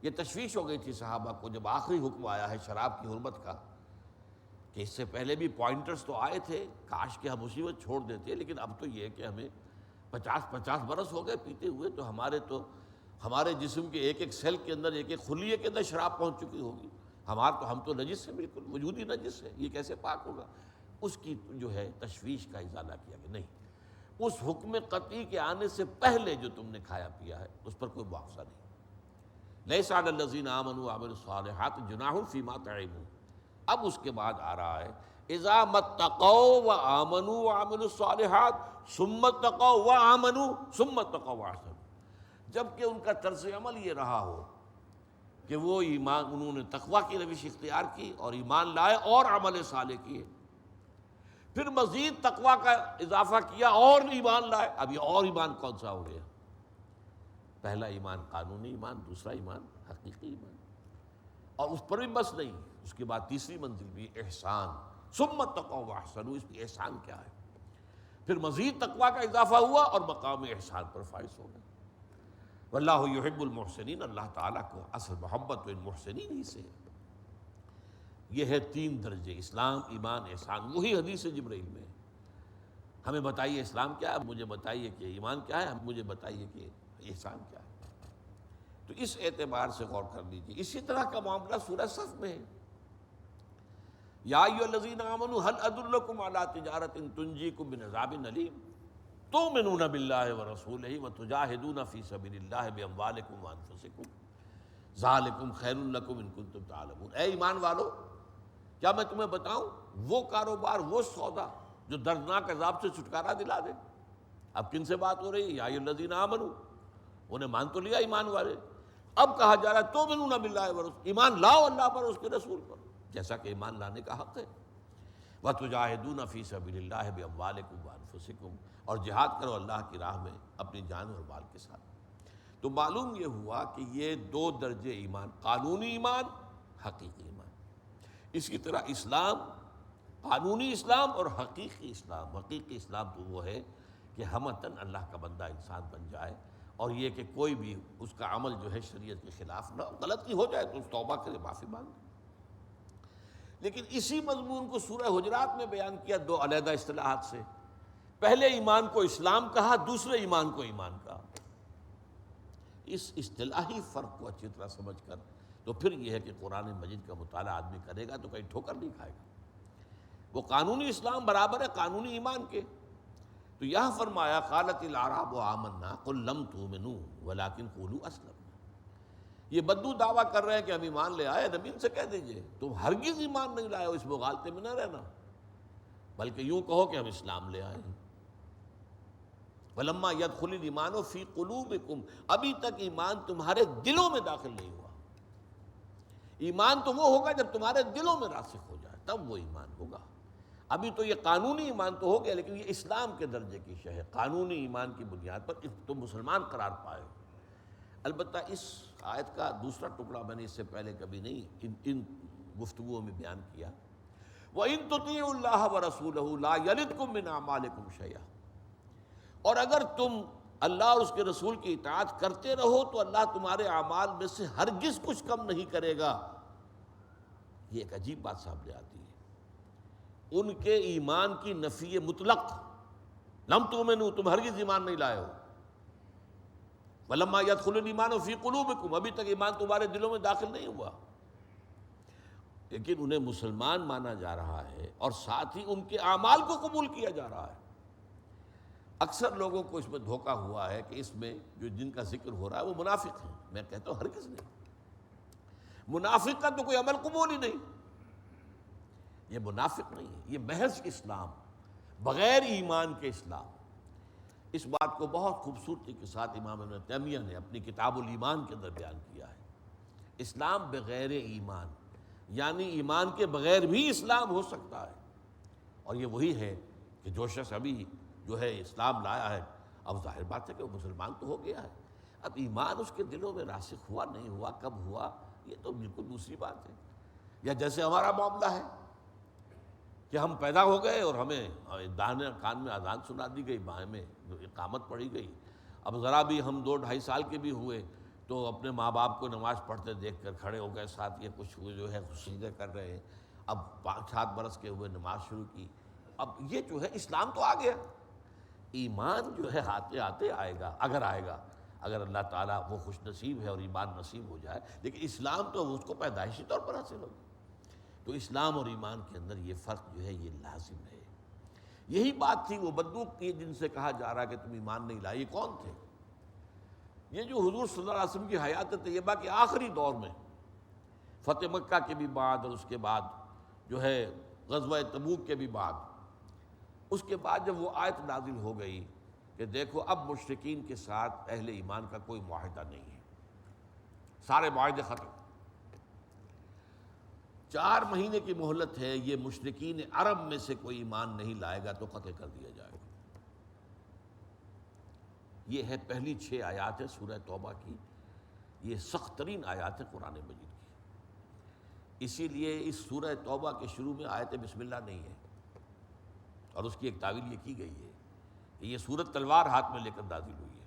یہ تشویش ہو گئی تھی صحابہ کو جب آخری حکم آیا ہے شراب کی حرمت کا، کہ اس سے پہلے بھی پوائنٹرز تو آئے تھے، کاش کہ ہم مصیبت چھوڑ دیتے، لیکن اب تو یہ ہے کہ ہمیں 50 برس ہو گئے پیتے ہوئے، تو ہمارے جسم کے ایک ایک سیل کے اندر، ایک ایک خلیے کے اندر شراب پہنچ چکی ہوگی. ہم تو نجس ہے، بالکل وجود ہی نجس ہے، یہ کیسے پاک ہوگا؟ اس کی جو ہے تشویش کا ازالہ کیا کہ نہیں، اس حکم قطعی کے آنے سے پہلے جو تم نے کھایا پیا ہے اس پر کوئی مواخذہ نہیں. لیس علی الذین آمنوا وعملوا الصالحات جناح فیما طعموا. اب اس کے بعد آ رہا ہے اذا ما اتقوا وآمنوا وعملوا الصالحات ثم اتقوا وآمنوا ثم اتقوا واحسنوا. جبکہ ان کا طرز عمل یہ رہا ہو کہ وہ ایمان، انہوں نے تقویٰ کی روش اختیار کی اور ایمان لائے اور عمل صالح کیے، پھر مزید تقویٰ کا اضافہ کیا اور ایمان لائے. اب یہ اور ایمان کون سا ہو گیا؟ پہلا ایمان قانونی ایمان، دوسرا ایمان حقیقی ایمان. اور اس پر بھی بس نہیں، اس کے بعد تیسری منزل بھی احسان. ثم اتقوا واحسنوا. اس میں احسان کیا ہے؟ پھر مزید تقویٰ کا اضافہ ہوا اور مقام احسان پر فائز ہو گئے. واللہ یحب المحسنین. اللہ تعالیٰ کو اصل محبت تو ان محسنین ہی سے ہے. یہ ہے 3 درجے، اسلام، ایمان، احسان. وہی حدیث جبرائیل میں ہمیں بتائیے اسلام کیا ہے، مجھے بتائیے کہ ایمان کیا ہے، مجھے بتائیے کہ احسان کیا ہے. تو اس اعتبار سے غور کر لیجیے. اسی طرح کا معاملہ سورہ صف میں ہے. یا ایھا الذین آمنوا هل ادلکم علی تجارۃ تنجیکم من عذاب الیم تؤمنون باللہ ورسولہ وتجاہدون فی سبیل اللہ باموالکم وانفسکم ذالکم خیر لکم ان کنتم تعلمون. اے ایمان والو، کیا میں تمہیں بتاؤں وہ کاروبار، وہ سودا جو دردناک عذاب سے چھٹکارا دلا دے؟ اب کن سے بات ہو رہی ہے؟ یا ایھا الذین آمنوا، انہیں مان تو لیا ایمان والے. اب کہا جا رہا ہے تؤمنون باللہ ورسولہ، ایمان لاؤ اللہ پر اور اس کے رسول پر، جیسا کہ ایمان لانے کا حق ہے. وتجاہدون فی سبیل اللہ باموالکم وانفسکم. انفسکم، اور جہاد کرو اللہ کی راہ میں اپنی جان اور مال کے ساتھ۔ تو معلوم یہ ہوا کہ یہ دو درجے ایمان، قانونی ایمان، حقیقی ایمان۔ اسی طرح اسلام، قانونی اسلام اور حقیقی اسلام۔ حقیقی اسلام تو وہ ہے کہ ہمتاً اللہ کا بندہ انسان بن جائے، اور یہ کہ کوئی بھی اس کا عمل جو ہے شریعت کے خلاف نہ ہو، غلطی ہو جائے تو اس توبہ کرے، معافی مانگے۔ لیکن اسی مضمون کو سورہ حجرات میں بیان کیا دو علیحدہ اصطلاحات سے۔ پہلے ایمان کو اسلام کہا، دوسرے ایمان کو ایمان کہا۔ اس اصطلاحی فرق کو اچھی طرح سمجھ کر تو پھر یہ ہے کہ قرآن مجید کا مطالعہ آدمی کرے گا تو کہیں ٹھوکر نہیں کھائے گا۔ وہ قانونی اسلام برابر ہے قانونی ایمان کے۔ تو یہاں فرمایا قالت الاعراب آمنا قل لم تؤمنوا ولکن قولوا اسلمنا۔ یہ بدو دعویٰ کر رہے ہیں کہ ہم ایمان لے آئے، نبی ان سے کہہ دیجئے تم ہرگز ایمان نہیں لائے ہو، اس مغالطے میں نہ رہنا، بلکہ یوں کہو کہ ہم اسلام لے آئے ہیں۔ وَلَمَّا يَدْخُلِ الْإِيمَانُ فِي قُلُوبِكُمْ، ابھی تک ایمان تمہارے دلوں میں داخل نہیں ہوا۔ ایمان تو وہ ہوگا جب تمہارے دلوں میں راسخ ہو جائے، تب وہ ایمان ہوگا۔ ابھی تو یہ قانونی ایمان تو ہو گیا، لیکن یہ اسلام کے درجے کی شے ہے۔ قانونی ایمان کی بنیاد پر تم مسلمان قرار پائے ہو۔ البتہ اس آیت کا دوسرا ٹکڑا میں نے اس سے پہلے کبھی نہیں ان گفتگوؤں میں بیان کیا۔ وَإِن تُطِيعُوا اللَّهَ وَرَسُولَهُ لَا يَلِدْكُم مِّنْ أَعْمَالِكُمْ شَيْئًا، اور اگر تم اللہ اور اس کے رسول کی اطاعت کرتے رہو تو اللہ تمہارے اعمال میں سے ہرگز کچھ کم نہیں کرے گا۔ یہ ایک عجیب بات سامنے آتی ہے، ان کے ایمان کی نفی مطلق، لم تؤمنوا، تم ہرگز ایمان نہیں لائے ہو، وَلَمَّا يَدْخُلُ الْإِيمَانُ فِي قُلُوبِكُمْ، ابھی تک ایمان تمہارے دلوں میں داخل نہیں ہوا، لیکن انہیں مسلمان مانا جا رہا ہے اور ساتھ ہی ان کے اعمال کو قبول کیا جا رہا ہے۔ اکثر لوگوں کو اس میں دھوکہ ہوا ہے کہ اس میں جو جن کا ذکر ہو رہا ہے وہ منافق ہیں۔ میں کہتا ہوں ہرگز نہیں، منافق کا تو کوئی عمل قبول ہی نہیں، یہ منافق نہیں ہے، یہ محض اسلام، بغیر ایمان کے اسلام۔ اس بات کو بہت خوبصورتی کے ساتھ امام ابن تیمیہ نے اپنی کتاب الایمان کے اندر بیان کیا ہے۔ اسلام بغیر ایمان، یعنی ایمان کے بغیر بھی اسلام ہو سکتا ہے، اور یہ وہی ہے کہ جو شخص ابھی جو ہے اسلام لایا ہے، اب ظاہر بات ہے کہ وہ مسلمان تو ہو گیا ہے، اب ایمان اس کے دلوں میں راسخ ہوا نہیں ہوا، کب ہوا، یہ تو بالکل دوسری بات ہے۔ یا جیسے ہمارا معاملہ ہے کہ ہم پیدا ہو گئے اور ہمیں داہنے کان میں اذان سنا دی گئی، بائیں میں اقامت پڑھی گئی، اب ذرا بھی ہم 2-2.5 سال کے بھی ہوئے تو اپنے ماں باپ کو نماز پڑھتے دیکھ کر کھڑے ہو گئے، ساتھ یہ کچھ جو ہے سجدے کر رہے ہیں، اب 5-7 برس کے ہوئے نماز شروع کی، اب یہ جو ہے اسلام تو آ گیا۔ ایمان جو ہے آتے آتے آئے گا، اگر آئے گا، اگر اللہ تعالیٰ وہ خوش نصیب ہے اور ایمان نصیب ہو جائے، لیکن اسلام تو اس کو پیدائشی طور پر حاصل ہوگا۔ تو اسلام اور ایمان کے اندر یہ فرق جو ہے یہ لازم ہے۔ یہی بات تھی وہ بدو کی جن سے کہا جا رہا کہ تم ایمان نہیں لائے، یہ کون تھے؟ یہ جو حضور صلی اللہ علیہ وسلم کی حیات طیبہ کے آخری دور میں، فتح مکہ کے بھی بعد اور اس کے بعد جو ہے غزوہ تبوک کے بھی بعد، اس کے بعد جب وہ آیت نازل ہو گئی کہ دیکھو اب مشرکین کے ساتھ اہل ایمان کا کوئی معاہدہ نہیں ہے، سارے معاہدے ختم، 4 مہینے کی مہلت ہے، یہ مشرکین عرب میں سے کوئی ایمان نہیں لائے گا تو قتل کر دیا جائے گا۔ یہ ہے پہلی 6 آیات ہے سورہ توبہ کی، یہ سخت ترین آیات ہے قرآن مجید کی۔ اسی لیے اس سورہ توبہ کے شروع میں آیت بسم اللہ نہیں ہے، اور اس کی ایک تعویل یہ کی گئی ہے کہ یہ سورت تلوار ہاتھ میں لے کر نازل ہوئی ہے،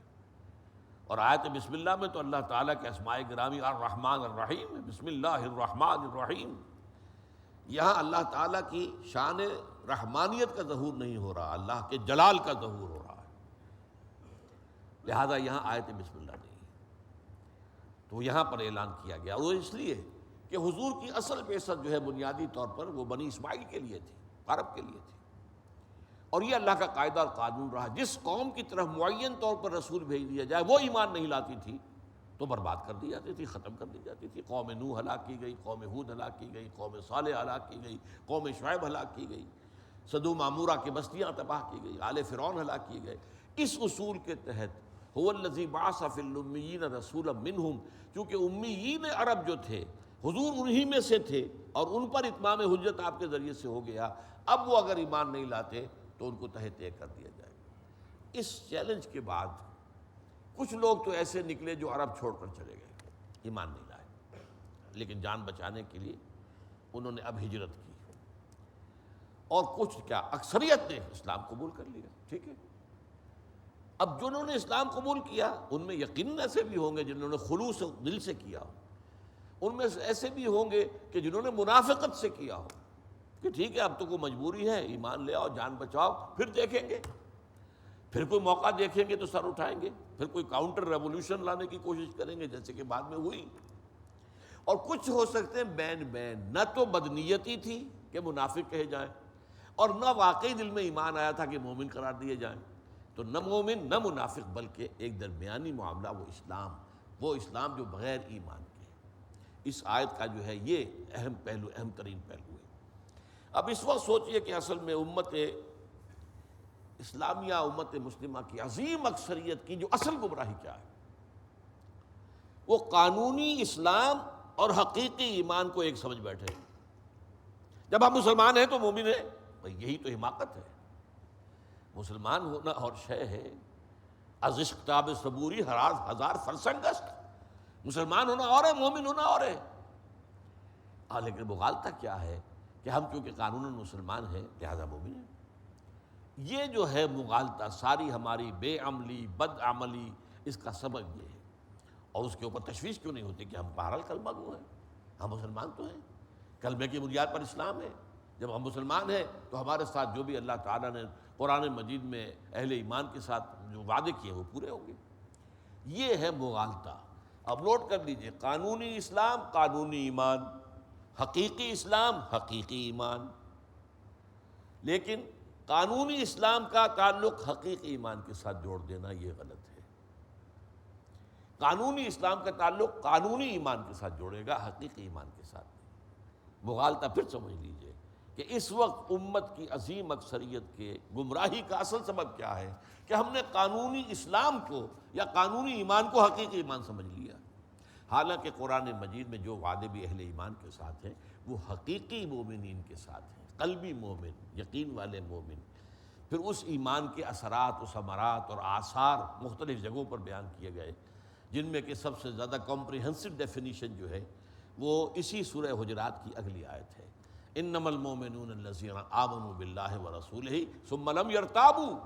اور آیت بسم اللہ میں تو اللہ تعالیٰ کے اسماء گرامی الرحمن الرحیم ہے، بسم اللہ الرحمن الرحیم۔ یہاں اللہ تعالیٰ کی شان رحمانیت کا ظہور نہیں ہو رہا، اللہ کے جلال کا ظہور ہو رہا ہے، لہذا یہاں آیت بسم اللہ نہیں ہے، تو یہاں پر اعلان کیا گیا، اور وہ اس لیے کہ حضور کی اصل بعثت جو ہے بنیادی طور پر وہ بنی اسماعیل کے لیے تھی، عرب کے لیے تھی، اور یہ اللہ کا قاعدہ اور قانون رہا، جس قوم کی طرف معین طور پر رسول بھیج دیا جائے وہ ایمان نہیں لاتی تھی تو برباد کر دی جاتی تھی، ختم کر دی جاتی تھی۔ قوم نوح ہلاک کی گئی، قوم ہود ہلاک کی گئی، قوم صالح ہلاک کی گئی، قوم شعیب ہلاک کی گئی، سدوم عمورہ کی بستیاں تباہ کی گئی، آل فرعون ہلاک کیے گئے۔ اس اصول کے تحت هو الذی بعث فی الامیین رسولا منہم، چونکہ امیین عرب جو تھے حضور انہی میں سے تھے اور ان پر اتمام حجت آپ کے ذریعے سے ہو گیا، اب وہ اگر ایمان نہیں لاتے تو ان کو تہہ تہہ کر دیا جائے۔ اس چیلنج کے بعد کچھ لوگ تو ایسے نکلے جو عرب چھوڑ کر چلے گئے، ایمان نہیں لائے، لیکن جان بچانے کے لیے انہوں نے اب ہجرت کی، اور کچھ کیا اکثریت نے اسلام قبول کر لیا. ٹھیک ہے، اب جنہوں نے اسلام قبول کیا ان میں یقیناً ایسے بھی ہوں گے جنہوں نے خلوص دل سے کیا ہو، ان میں ایسے بھی ہوں گے کہ جنہوں نے منافقت سے کیا ہو کہ ٹھیک ہے اب تو کوئی مجبوری ہے، ایمان لے آؤ، جان بچاؤ، پھر دیکھیں گے، پھر کوئی موقع دیکھیں گے تو سر اٹھائیں گے، پھر کوئی کاؤنٹر ریولوشن لانے کی کوشش کریں گے جیسے کہ بعد میں ہوئی. اور کچھ ہو سکتے ہیں بین نہ تو بدنیتی تھی کہ منافق کہے جائیں، اور نہ واقعی دل میں ایمان آیا تھا کہ مومن قرار دیے جائیں، تو نہ مومن نہ منافق، بلکہ ایک درمیانی معاملہ، وہ اسلام جو بغیر ایمان کے. اس آیت کا جو ہے یہ اہم پہلو، اہم ترین پہلو ہے. اب اس وقت سوچئے کہ اصل میں امت اسلامیہ، امت مسلمہ کی عظیم اکثریت کی جو اصل گمراہی کیا ہے، وہ قانونی اسلام اور حقیقی ایمان کو ایک سمجھ بیٹھے. جب ہم مسلمان ہیں تو مومن ہیں، بھئی یہی تو حماقت ہے. مسلمان ہونا اور شے ہے، از عشق تاب صبوری ہزار فرسنگ است. مسلمان ہونا اور ہے، مومن ہونا اور ہے. لیکن مغالطہ کیا ہے کہ ہم چونکہ قانوناً مسلمان ہیں لہذا مومن ہیں. یہ جو ہے مغالطہ، ساری ہماری بے عملی، بد عملی، اس کا سبب یہ ہے. اور اس کے اوپر تشویش کیوں نہیں ہوتی کہ ہم بہرحال کلمہ گو ہیں، ہم مسلمان تو ہیں، کلمے کی بنیاد پر اسلام ہے. جب ہم مسلمان ہیں تو ہمارے ساتھ جو بھی اللہ تعالیٰ نے قرآن مجید میں اہل ایمان کے ساتھ جو وعدے کیے وہ پورے ہوں گے. یہ ہے مغالطہ. اب نوٹ کر لیجئے، قانونی اسلام، قانونی ایمان، حقیقی اسلام، حقیقی ایمان. لیکن قانونی اسلام کا تعلق حقیقی ایمان کے ساتھ جوڑ دینا یہ غلط ہے. قانونی اسلام کا تعلق قانونی ایمان کے ساتھ جوڑے گا، حقیقی ایمان کے ساتھ. مغالطہ پھر سمجھ لیجئے کہ اس وقت امت کی عظیم اکثریت کے گمراہی کا اصل سبب کیا ہے کہ ہم نے قانونی اسلام کو یا قانونی ایمان کو حقیقی ایمان سمجھ لیا. حالانکہ قرآن مجید میں جو وعدے بھی اہل ایمان کے ساتھ ہیں وہ حقیقی مومنین کے ساتھ ہیں، قلبی مومن، یقین والے مومن. پھر اس ایمان کے اثرات و ثمرات اور آثار مختلف جگہوں پر بیان کیے گئے، جن میں کہ سب سے زیادہ کمپریہنسو ڈیفینیشن جو ہے وہ اسی سورہ حجرات کی اگلی آیت ہے. انما المؤمنون الذین آمنوا باللہ ورسولہ ثم لم یرتابوا.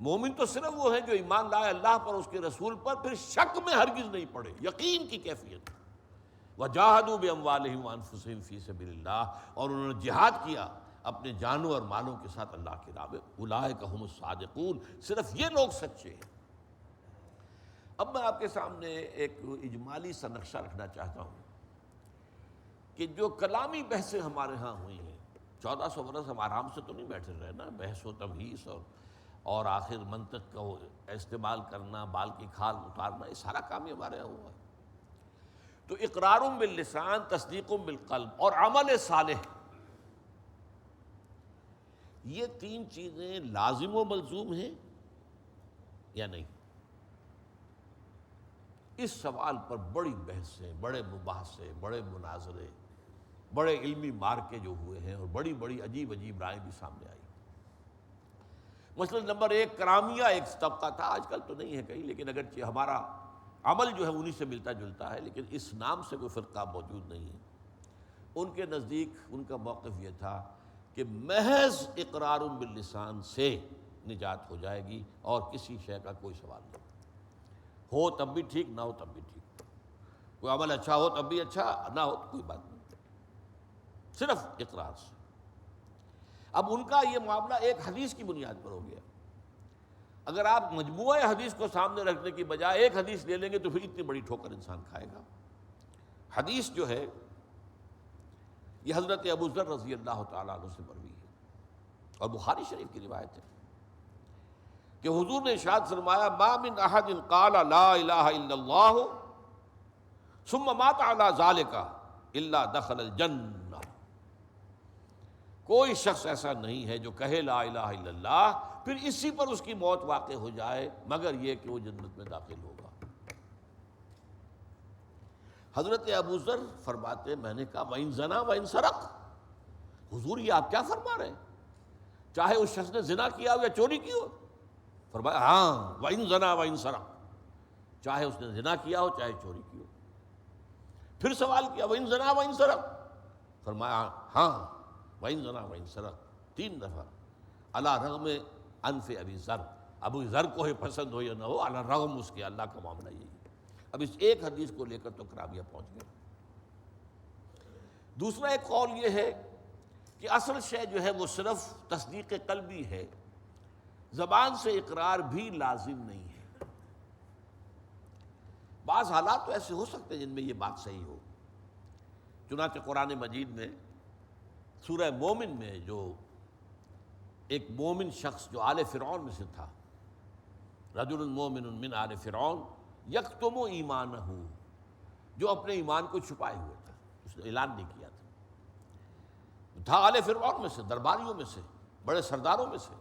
مومن تو صرف وہ ہیں جو ایمان لائے اللہ پر، اس کے رسول پر، پھر شک میں ہرگز نہیں پڑے، یقین کی کیفیت. وجاہدوا باموالہم وانفسہم فی سبیل اللہ، اور انہوں نے جہاد کیا اپنے جانوں اور مالوں کے ساتھ اللہ کی راہ میں. اولئک ھم الصادقون، صرف یہ لوگ سچے ہیں. اب میں آپ کے سامنے ایک اجمالی سا نقشہ رکھنا چاہتا ہوں کہ جو کلامی بحثیں ہمارے ہاں ہوئی ہیں، 1400 برس ہم آرام سے تو نہیں بیٹھے رہے نا، بحث و تبحیث اور آخر منطق کا استعمال کرنا، بال کی کھال اتارنا، یہ سارا کام ہی ہمارے یہاں ہوا ہے. تو اقرار باللسان، تصدیق بالقلب اور عمل صالح، یہ تین چیزیں لازم و ملزوم ہیں یا نہیں؟ اس سوال پر بڑی بحثیں، بڑے مباحثے، بڑے مناظرے، بڑے علمی مارکے جو ہوئے ہیں، اور بڑی بڑی عجیب عجیب رائے بھی سامنے آئی. مثلا نمبر 1 کرامیہ ایک طبقہ تھا، آج کل تو نہیں ہے کہیں، لیکن اگرچہ ہمارا عمل جو ہے انہی سے ملتا جلتا ہے، لیکن اس نام سے کوئی فرقہ موجود نہیں ہے. ان کے نزدیک ان کا موقف یہ تھا کہ محض اقرار باللسان سے نجات ہو جائے گی اور کسی شے کا کوئی سوال نہیں. ہو تب بھی ٹھیک، نہ ہو تب بھی ٹھیک، کوئی عمل اچھا ہو تب بھی اچھا، نہ ہو تو کوئی بات نہیں، صرف اقرار سے. اب ان کا یہ معاملہ ایک حدیث کی بنیاد پر ہو گیا. اگر آپ مجموعہ حدیث کو سامنے رکھنے کی بجائے ایک حدیث لے لیں گے تو پھر اتنی بڑی ٹھوکر انسان کھائے گا. حدیث جو ہے یہ حضرت ابو ذر رضی اللہ تعالیٰ عنہ سے مروی ہے اور بخاری شریف کی روایت ہے کہ حضور نے ارشاد فرمایا: ما من احد قال لا الہ الا اللہ ثم مات علی ذلک الا دخل الجنہ. کوئی شخص ایسا نہیں ہے جو کہے لا الہ الا اللہ پھر اسی پر اس کی موت واقع ہو جائے مگر یہ کہ وہ جنت میں داخل ہوگا. حضرت ابو ذر فرماتے، میں نے کہا وَإِن زَنَا وَإِن سَرَقَ. حضور یہ آپ کیا فرما رہے ہیں؟ چاہے اس شخص نے زنا کیا ہو یا چوری کی ہو، فرمایا ہاں وَإِن زَنَا وَإِن سَرَقَ، چاہے اس نے زنا کیا ہو چاہے چوری کی ہو۔ پھر سوال کیا وَإِن زَنَا وَإِن سَرَقَ، فرمایا ہاں وَإِن زَنَا وَإِن سَرَقَ، 3 دفعہ، علی رغم انف ابی ذر، ابو ذر کو ہی پسند ہو یا نہ ہو، علی رغم اس کے، اللہ کا معاملہ یہی ہے۔ اب اس ایک حدیث کو لے کر تو کرابیہ پہنچ گئے۔ دوسرا ایک قول یہ ہے کہ اصل شے جو ہے وہ صرف تصدیق قلبی ہے، زبان سے اقرار بھی لازم نہیں ہے۔ بعض حالات تو ایسے ہو سکتے ہیں جن میں یہ بات صحیح ہو، چنانچہ قرآن مجید میں سورہ مومن میں جو ایک مومن شخص جو آل فرعون میں سے تھا، رجل مومن من آل فرعون یکتم ایمانہ، جو اپنے ایمان کو چھپائے ہوئے تھا، اس نے اعلان نہیں کیا تھا آل فرعون میں سے، درباریوں میں سے، بڑے سرداروں میں سے۔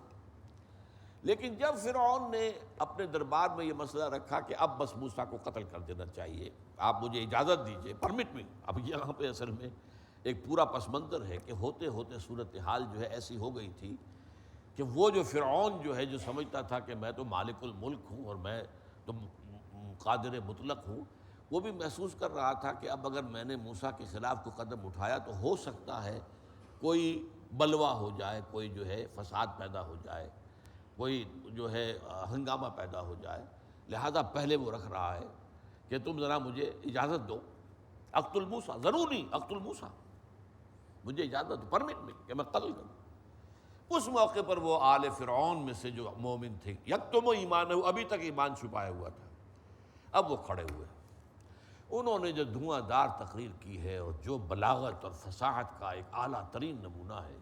لیکن جب فرعون نے اپنے دربار میں یہ مسئلہ رکھا کہ اب بس موسیٰ کو قتل کر دینا چاہیے، آپ مجھے اجازت دیجئے، پرمٹ می، اب یہاں پہ اصل میں ایک پورا پس منظر ہے کہ ہوتے ہوتے صورتحال جو ہے ایسی ہو گئی تھی کہ وہ جو فرعون جو ہے، جو سمجھتا تھا کہ میں تو مالک الملک ہوں اور میں تو قادر مطلق ہوں، وہ بھی محسوس کر رہا تھا کہ اب اگر میں نے موسیٰ کے خلاف کوئی قدم اٹھایا تو ہو سکتا ہے کوئی بلوا ہو جائے، کوئی جو ہے فساد پیدا ہو جائے، کوئی جو ہے ہنگامہ پیدا ہو جائے، لہذا پہلے وہ رکھ رہا ہے کہ تم ذرا مجھے اجازت دو، اقتل موسیٰ، ضروری اقتل موسیٰ، مجھے اجازت دو، پرمٹ میں کہ میں قتل کروں۔ اس موقع پر وہ آل فرعون میں سے جو مومن تھے، یکتم ایمان، ابھی تک ایمان چھپایا ہوا تھا، اب وہ کھڑے ہوئے، انہوں نے جو دھواں دار تقریر کی ہے اور جو بلاغت اور فصاحت کا ایک اعلیٰ ترین نمونہ ہے،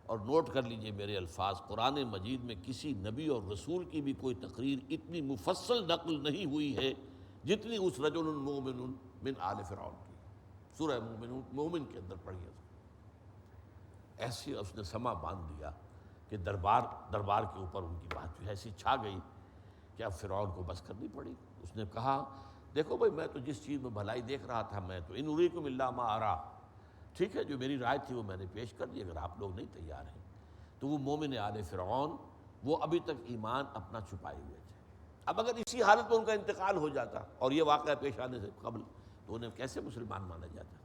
اور نوٹ کر لیجئے میرے الفاظ، قرآن مجید میں کسی نبی اور رسول کی بھی کوئی تقریر اتنی مفصل نقل نہیں ہوئی ہے جتنی اس رجل مومن من آل فرعون کی۔ سورہ مومن کے اندر پڑھیے، ایسی اس نے سما باندھ دیا کہ دربار کے اوپر ان کی بات جو ایسی چھا گئی کہ اب فرعون کو بس کرنی پڑی۔ اس نے کہا دیکھو بھائی، میں تو جس چیز میں بھلائی دیکھ رہا تھا، میں تو ان اریکم الا ما ارا، ٹھیک ہے، جو میری رائے تھی وہ میں نے پیش کر دی، اگر آپ لوگ نہیں تیار ہیں تو وہ مومن آل فرعون وہ ابھی تک ایمان اپنا چھپائے ہوئے تھے۔ اب اگر اسی حالت میں ان کا انتقال ہو جاتا اور یہ واقعہ پیش آنے سے قبل، تو انہیں کیسے مسلمان مانا جاتا؟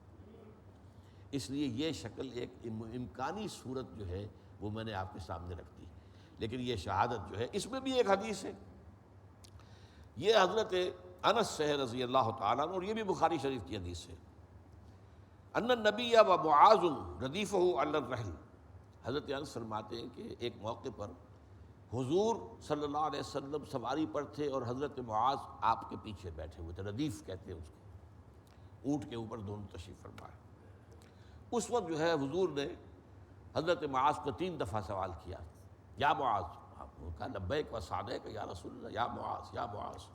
اس لیے یہ شکل ایک امکانی صورت جو ہے وہ میں نے آپ کے سامنے رکھ دی، لیکن یہ شہادت جو ہے اس میں بھی ایک حدیث ہے، یہ حضرت انس سے رضی اللہ تعالیٰ عنہ، اور یہ بھی بخاری شریف کی حدیث ہے، ان النبی و معاذ ردیفہ علی الرحل، حضرت انس فرماتے ہیں کہ ایک موقع پر حضور صلی اللہ علیہ وسلم سواری پر تھے اور حضرت معاذ آپ کے پیچھے بیٹھے ہوئے تھے، ردیف کہتے ہیں اس کو، اونٹ کے اوپر دونوں تشریف فرمائے۔ اس وقت جو ہے حضور نے حضرت معاذ کو 3 دفعہ سوال کیا، یا معاذ، آپ نے کہا لبیک و سعدیک یا رسول اللہ، یا معاذ یا معاذ،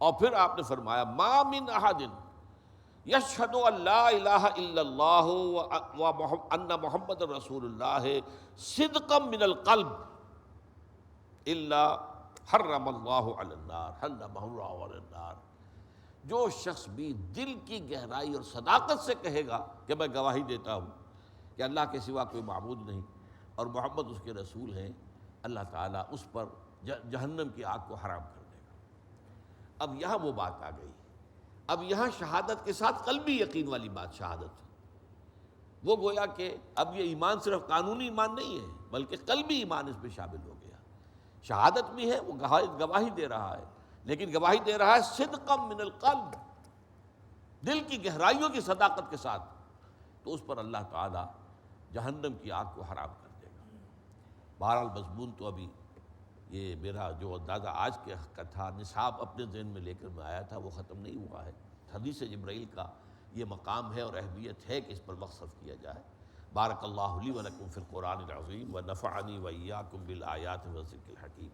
اور پھر آپ نے فرمایا ما من احد یشہد ان لا الہ الا اللہ وان محمد رسول اللہ صدقا من القلب الا حرم اللہ علی النار، حرمہ اللہ علی النار، جو شخص بھی دل کی گہرائی اور صداقت سے کہے گا کہ میں گواہی دیتا ہوں کہ اللہ کے سوا کوئی معبود نہیں اور محمد اس کے رسول ہیں، اللہ تعالیٰ اس پر جہنم کی آگ کو حرام کر دے گا۔ اب یہاں وہ بات آ گئی، اب یہاں شہادت کے ساتھ قلبی یقین والی بات شہادت، وہ گویا کہ اب یہ ایمان صرف قانونی ایمان نہیں ہے بلکہ قلبی ایمان اس میں شامل ہو گیا۔ شہادت بھی ہے، وہ گواہی دے رہا ہے، لیکن گواہی دے رہا ہے صدقا من القلب، دل کی گہرائیوں کی صداقت کے ساتھ، تو اس پر اللہ تعالیٰ جہنم کی آگ کو حرام کر دے گا۔ بہرحال مضمون تو ابھی یہ میرا جو اندازہ آج کے حق کا تھا، نصاب اپنے ذہن میں لے کر میں آیا تھا، وہ ختم نہیں ہوا ہے۔ حدیث جبرائیل کا یہ مقام ہے اور اہمیت ہے کہ اس پر وقت صرف کیا جائے۔ بارک اللہ لی و لکم فی القرآن العظیم و نفعنی و ایاکم بالآیات و ذکر الحکیم۔